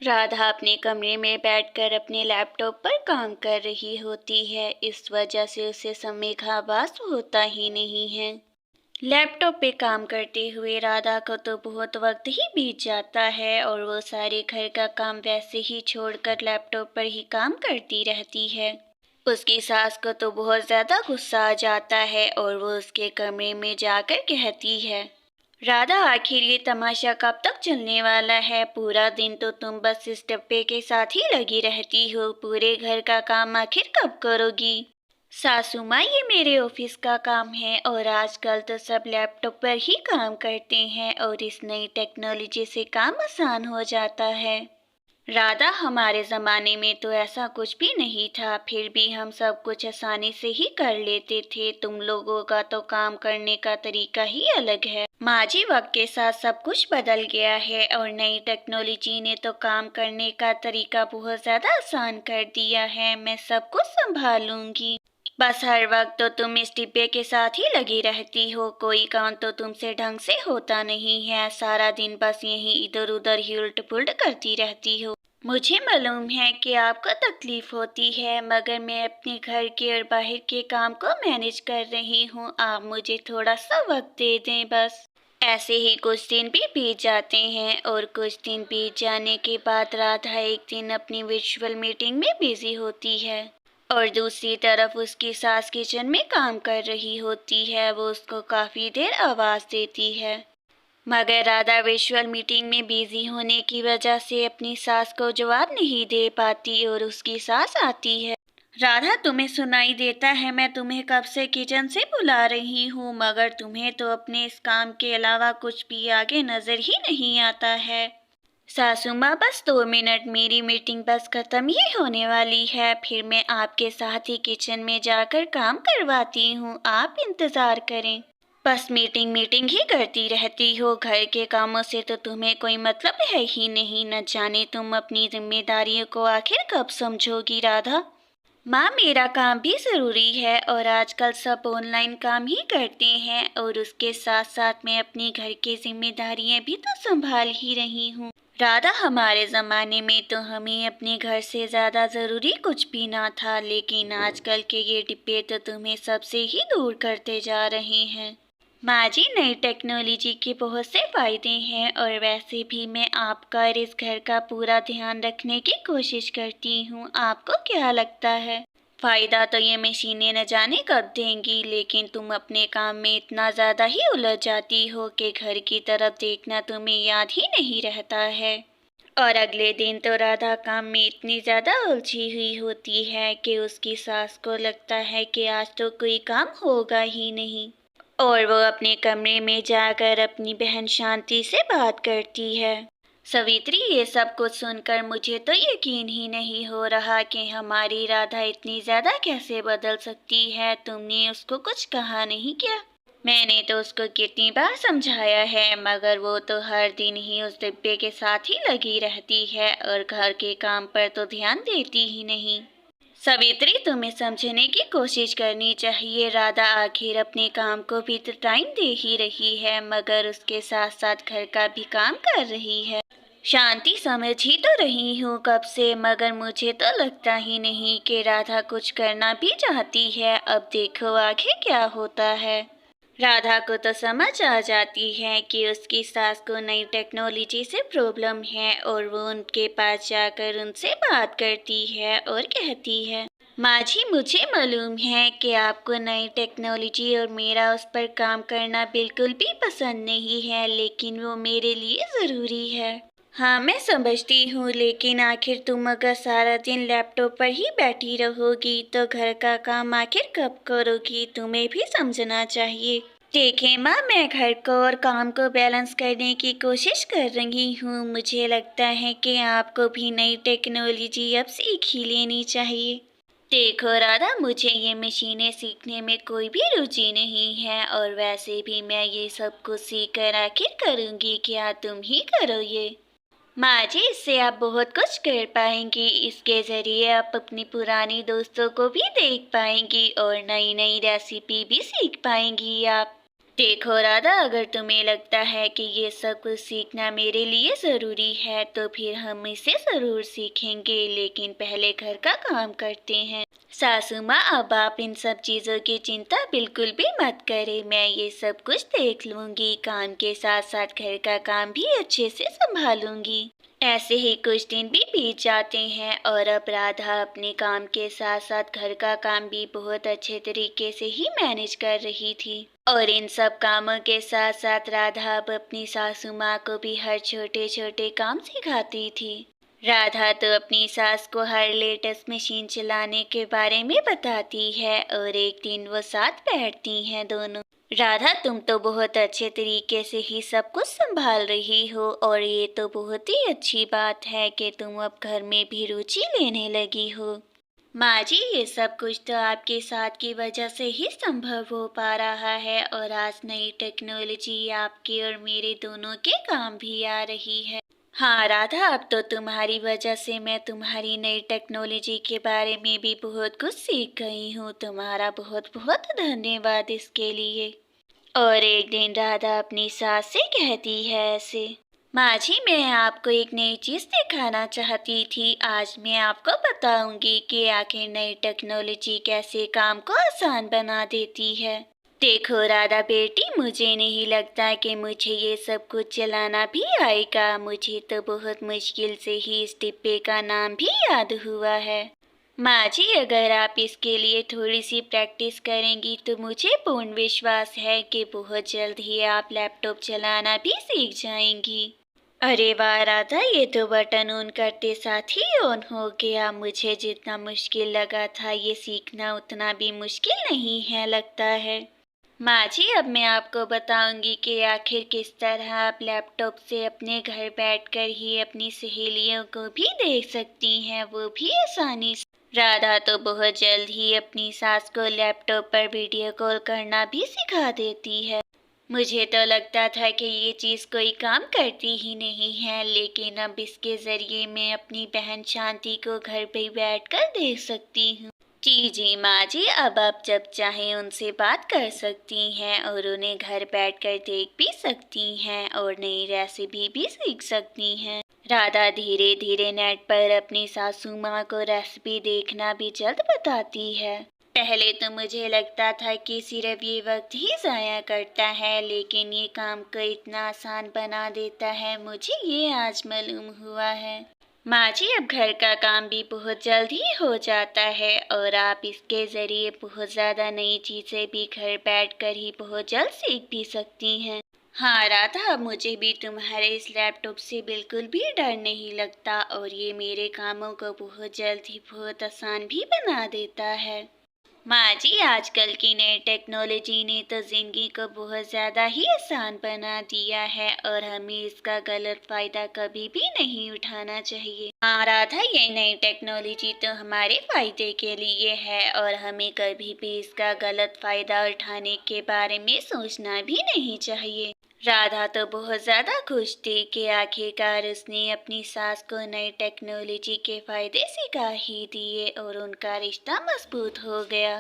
राधा अपने कमरे में बैठकर अपने लैपटॉप पर काम कर रही होती है। इस वजह से उसे समय का आभास होता ही नहीं है। लैपटॉप पे काम करते हुए राधा को तो बहुत वक्त ही बीत जाता है और वो सारे घर का काम वैसे ही छोड़कर लैपटॉप पर ही काम करती रहती है। उसकी सास को तो बहुत ज़्यादा गुस्सा आ जाता है और वो उसके कमरे में जाकर कहती है, राधा आखिर ये तमाशा कब तक चलने वाला है? पूरा दिन तो तुम बस इस डब्बे के साथ ही लगी रहती हो। पूरे घर का काम आखिर कब करोगी? सासू माँ, ये मेरे ऑफिस का काम है और आजकल तो सब लैपटॉप पर ही काम करते हैं और इस नई टेक्नोलॉजी से काम आसान हो जाता है। राधा, हमारे ज़माने में तो ऐसा कुछ भी नहीं था, फिर भी हम सब कुछ आसानी से ही कर लेते थे। तुम लोगों का तो काम करने का तरीका ही अलग है। माँ जी, वक्त के साथ सब कुछ बदल गया है और नई टेक्नोलॉजी ने तो काम करने का तरीका बहुत ज़्यादा आसान कर दिया है। मैं सब कुछ संभाल लूंगी। बस हर वक्त तो तुम इस डिब्बे के साथ ही लगी रहती हो। कोई काम तो तुमसे ढंग से होता नहीं है। सारा दिन बस यही इधर उधर ही उल्ट पुल्ट करती रहती हो। मुझे मालूम है कि आपको तकलीफ होती है, मगर मैं अपने घर के और बाहर के काम को मैनेज कर रही हूँ। आप मुझे थोड़ा सा वक्त दे दें बस। ऐसे ही कुछ दिन भी बीत जाते हैं और कुछ दिन बीत जाने के बाद राधा एक दिन अपनी वर्चुअल मीटिंग में बिजी होती है और दूसरी तरफ उसकी सास किचन में काम कर रही होती है। वो उसको काफी देर आवाज देती है, मगर राधा वर्चुअल मीटिंग में बिजी होने की वजह से अपनी सास को जवाब नहीं दे पाती और उसकी सास आती है। राधा, तुम्हें सुनाई देता है? मैं तुम्हें कब से किचन से बुला रही हूँ, मगर तुम्हें तो अपने इस काम के अलावा कुछ भी आगे नजर ही नहीं आता है। सासू माँ, बस 2 मिनट, मेरी मीटिंग बस खत्म ही होने वाली है, फिर मैं आपके साथ ही किचन में जाकर काम करवाती हूँ। आप इंतजार करें। बस मीटिंग मीटिंग ही करती रहती हो। घर के कामों से तो तुम्हें कोई मतलब है ही नहीं। न जाने तुम अपनी जिम्मेदारियों को आखिर कब समझोगी राधा। माँ, मेरा काम भी ज़रूरी है और आजकल सब ऑनलाइन काम ही करते हैं और उसके साथ साथ मैं अपनी घर की जिम्मेदारियां भी तो संभाल ही रही हूँ। राधा, हमारे ज़माने में तो हमें अपने घर से ज़्यादा ज़रूरी कुछ भी ना था, लेकिन आजकल के ये डिब्बे तो तुम्हें सबसे ही दूर करते जा रहे हैं। माँ जी, नई टेक्नोलॉजी के बहुत से फायदे हैं और वैसे भी मैं आपका और इस घर का पूरा ध्यान रखने की कोशिश करती हूँ। आपको क्या लगता है? फायदा तो ये मशीनें न जाने कब देंगी, लेकिन तुम अपने काम में इतना ज़्यादा ही उलझ जाती हो कि घर की तरफ देखना तुम्हें याद ही नहीं रहता है। और अगले दिन तो राधा काम में इतनी ज़्यादा उलझी हुई होती है कि उसकी सास को लगता है कि आज तो कोई काम होगा ही नहीं और वो अपने कमरे में जाकर अपनी बहन शांति से बात करती है। सवित्री, ये सब कुछ सुनकर मुझे तो यकीन ही नहीं हो रहा कि हमारी राधा इतनी ज्यादा कैसे बदल सकती है। तुमने उसको कुछ कहा नहीं क्या? मैंने तो उसको कितनी बार समझाया है, मगर वो तो हर दिन ही उस डिब्बे के साथ ही लगी रहती है और घर के काम पर तो ध्यान देती ही नहीं। सवित्री, तुम्हें समझने की कोशिश करनी चाहिए। राधा आखिर अपने काम को भी तो टाइम दे ही रही है, मगर उसके साथ साथ घर का भी काम कर रही है। शांति, समझ ही तो रही हूँ कब से, मगर मुझे तो लगता ही नहीं कि राधा कुछ करना भी चाहती है। अब देखो आखिर क्या होता है। राधा को तो समझ आ जाती है कि उसकी सास को नई टेक्नोलॉजी से प्रॉब्लम है और वो उनके पास जाकर उनसे बात करती है और कहती है, माँ जी, मुझे मालूम है कि आपको नई टेक्नोलॉजी और मेरा उस पर काम करना बिल्कुल भी पसंद नहीं है, लेकिन वो मेरे लिए ज़रूरी है। हाँ, मैं समझती हूँ, लेकिन आखिर तुम अगर सारा दिन लैपटॉप पर ही बैठी रहोगी तो घर का काम आखिर कब करोगी? तुम्हें भी समझना चाहिए। देखिए माँ, मैं घर को और काम को बैलेंस करने की कोशिश कर रही हूँ। मुझे लगता है कि आपको भी नई टेक्नोलॉजी अब सीख ही लेनी चाहिए। देखो राधा, मुझे ये मशीनें सीखने में कोई भी रुचि नहीं है और वैसे भी मैं ये सब कुछ सीख कर आखिर करूँगी क्या? तुम ही करो ये। माँ जी, इससे आप बहुत कुछ कर पाएंगी। इसके जरिए आप अपनी पुरानी दोस्तों को भी देख पाएंगी और नई नई रेसिपी भी सीख पाएंगी आप। देखो राधा, अगर तुम्हें लगता है कि ये सब कुछ सीखना मेरे लिए ज़रूरी है तो फिर हम इसे ज़रूर सीखेंगे, लेकिन पहले घर का काम करते हैं। सासू माँ, अब आप इन सब चीज़ों की चिंता बिल्कुल भी मत करें, मैं ये सब कुछ देख लूँगी। काम के साथ साथ घर का काम भी अच्छे से संभालूंगी। ऐसे ही कुछ दिन भी बीत जाते हैं और अब राधा अपने काम के साथ साथ घर का काम भी बहुत अच्छे तरीके से ही मैनेज कर रही थी। और इन सब कामों के साथ साथ राधा अब अपनी सासू माँ को भी हर छोटे छोटे काम सिखाती थी। राधा तो अपनी सास को हर लेटेस्ट मशीन चलाने के बारे में बताती है और एक दिन वो साथ बैठती हैं दोनों। राधा, तुम तो बहुत अच्छे तरीके से ही सब कुछ संभाल रही हो और ये तो बहुत ही अच्छी बात है कि तुम अब घर में भी रुचि लेने लगी हो। माँ जी, ये सब कुछ तो आपके साथ की वजह से ही संभव हो पा रहा है और आज नई टेक्नोलॉजी आपके और मेरे दोनों के काम भी आ रही है। हाँ राधा, अब तो तुम्हारी वजह से मैं तुम्हारी नई टेक्नोलॉजी के बारे में भी बहुत कुछ सीख गई हूँ। तुम्हारा बहुत बहुत धन्यवाद इसके लिए। और एक दिन राधा अपनी सास से कहती है ऐसे, माँ जी, मैं आपको एक नई चीज़ दिखाना चाहती थी। आज मैं आपको बताऊंगी कि आखिर नई टेक्नोलॉजी कैसे काम को आसान बना देती है। देखो राधा बेटी, मुझे नहीं लगता कि मुझे ये सब कुछ चलाना भी आएगा। मुझे तो बहुत मुश्किल से ही इस डिब्बे का नाम भी याद हुआ है। माँ जी, अगर आप इसके लिए थोड़ी सी प्रैक्टिस करेंगी तो मुझे पूर्ण विश्वास है कि बहुत जल्द ही आप लैपटॉप चलाना भी सीख जाएंगी। अरे वाह राधा, ये तो बटन ऑन करते साथ ही ऑन हो गया। मुझे जितना मुश्किल लगा था ये सीखना उतना भी मुश्किल नहीं है लगता है। माँ जी, अब मैं आपको बताऊंगी कि आखिर किस तरह आप लैपटॉप से अपने घर बैठकर ही अपनी सहेलियों को भी देख सकती हैं, वो भी आसानी से। राधा तो बहुत जल्द ही अपनी सास को लैपटॉप पर वीडियो कॉल करना भी सिखा देती है। मुझे तो लगता था कि ये चीज़ कोई काम करती ही नहीं है, लेकिन अब इसके ज़रिए मैं अपनी बहन शांति को घर पे बैठकर देख सकती हूँ। जी जी माँ जी, अब आप जब चाहें उनसे बात कर सकती हैं और उन्हें घर बैठकर देख भी सकती हैं और नई रेसिपी भी सीख सकती हैं। राधा धीरे धीरे नेट पर अपनी सासू माँ को रेसिपी देखना भी जल्द बताती है। पहले तो मुझे लगता था कि सिर्फ ये वक्त ही ज़ाया करता है, लेकिन ये काम को इतना आसान बना देता है, मुझे ये आज मालूम हुआ है। माँ जी, अब घर का काम भी बहुत जल्द ही हो जाता है और आप इसके ज़रिए बहुत ज़्यादा नई चीज़ें भी घर बैठकर ही बहुत जल्द सीख भी सकती हैं। हाँ राधा, मुझे भी तुम्हारे इस लैपटॉप से बिल्कुल भी डर नहीं लगता और ये मेरे कामों को बहुत जल्द ही बहुत आसान भी बना देता है। माँ जी, आजकल की नई टेक्नोलॉजी ने तो जिंदगी को बहुत ज़्यादा ही आसान बना दिया है और हमें इसका गलत फायदा कभी भी नहीं उठाना चाहिए। हाँ राधा, ये नई टेक्नोलॉजी तो हमारे फायदे के लिए है और हमें कभी भी इसका गलत फायदा उठाने के बारे में सोचना भी नहीं चाहिए। राधा तो बहुत ज़्यादा खुश थी कि आखिरकार उसने अपनी सास को नई टेक्नोलॉजी के फायदे सिखा ही दिए और उनका रिश्ता मजबूत हो गया।